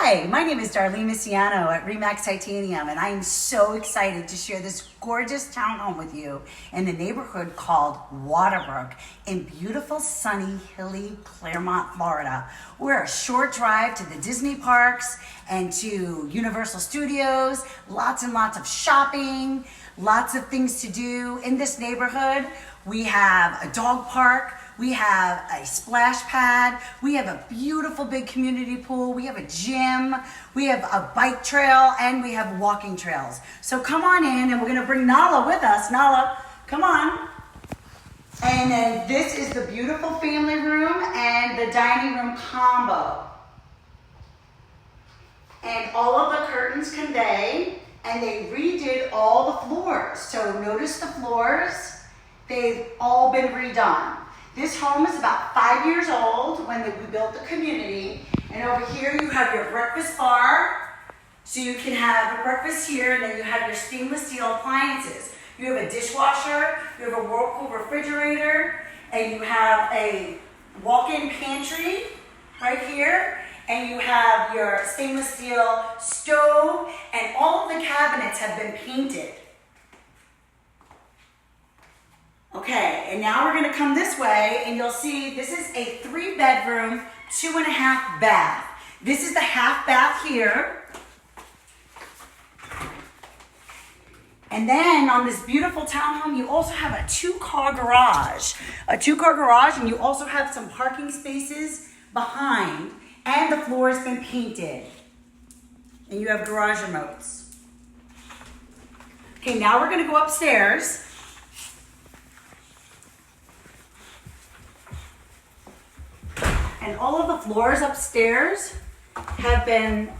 Hi, my name is Darlene Misiano at Remax Titanium, and I am so excited to share this gorgeous townhome with you in the neighborhood called Waterbrooke in beautiful, sunny, hilly Clermont, Florida. We're a short drive to the Disney parks and to Universal Studios, lots and lots of shopping, lots of things to do in this neighborhood. We have a dog park. We have a splash pad. We have a beautiful big community pool. We have a gym. We have a bike trail, and we have walking trails. So come on in, and we're gonna bring Nala with us. Nala, come on. And then this is the beautiful family room and the dining room combo. And all of the curtains convey, and they redid all the floors. So notice the floors, they've all been redone. This home is about 5 years old when we built the community. And over here you have your breakfast bar. So you can have a breakfast here, and then you have your stainless steel appliances. You have a dishwasher, you have a Whirlpool refrigerator, and you have a walk-in pantry right here. And you have your stainless steel stove, and all of the cabinets have been painted. Okay, and now we're gonna come this way, and you'll see this is a 3-bedroom, 2.5 bath. This is the half bath here. And then on this beautiful townhome, you also have a 2-car garage. A 2-car garage, and you also have some parking spaces behind, and the floor has been painted. And you have garage remotes. Okay, now we're gonna go upstairs. And all of the floors upstairs have been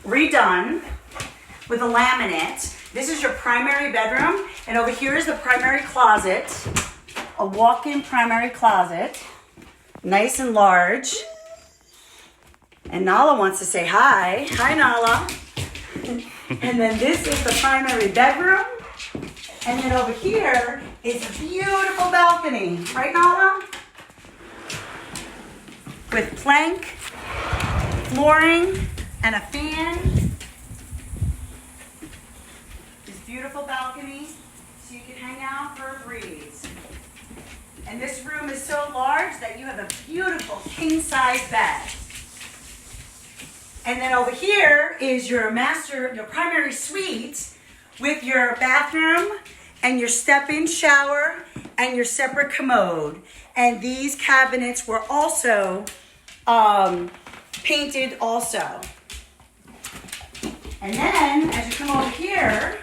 redone with a laminate. This is your primary bedroom, and over here is the primary closet, a walk-in primary closet, nice and large. And Nala wants to say hi. Hi, Nala. And then this is the primary bedroom. And then over here is a beautiful balcony. Right, Nala? With plank, flooring, and a fan. This beautiful balcony, so you can hang out for a breeze. And this room is so large that you have a beautiful king-size bed. And then over here is your primary suite with your bathroom and your step-in shower and your separate commode. And these cabinets were also painted also. And then as you come over here,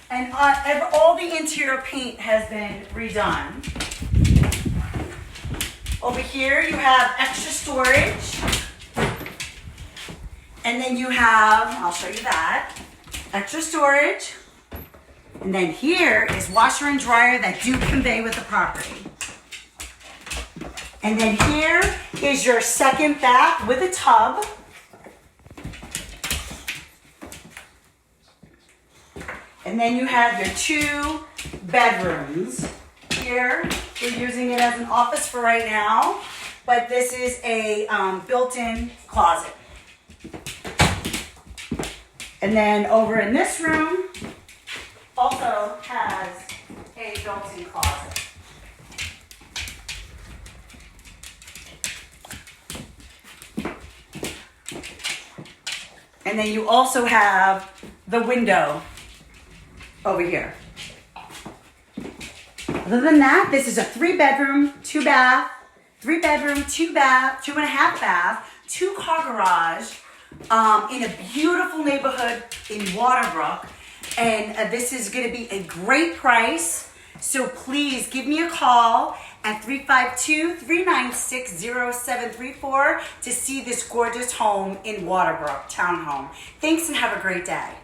and all the interior paint has been redone. Over here you have extra storage. And then you have, I'll show you that, extra storage. And then here is washer and dryer that do convey with the property. And then here is your second bath with a tub. And then you have your 2 bedrooms. Here, we're using it as an office for right now, but this is a built-in closet. And then over in this room, also has a built-in closet. And then you also have the window over here. Other than that, this is a 3-bedroom, 2-bath, 3-bedroom, 2-bath, 2.5 bath, 2-car garage in a beautiful neighborhood in Waterbrooke. And this is going to be a great price. So please give me a call at 352-396-0734 to see this gorgeous home in Waterbrooke, townhome. Thanks and have a great day.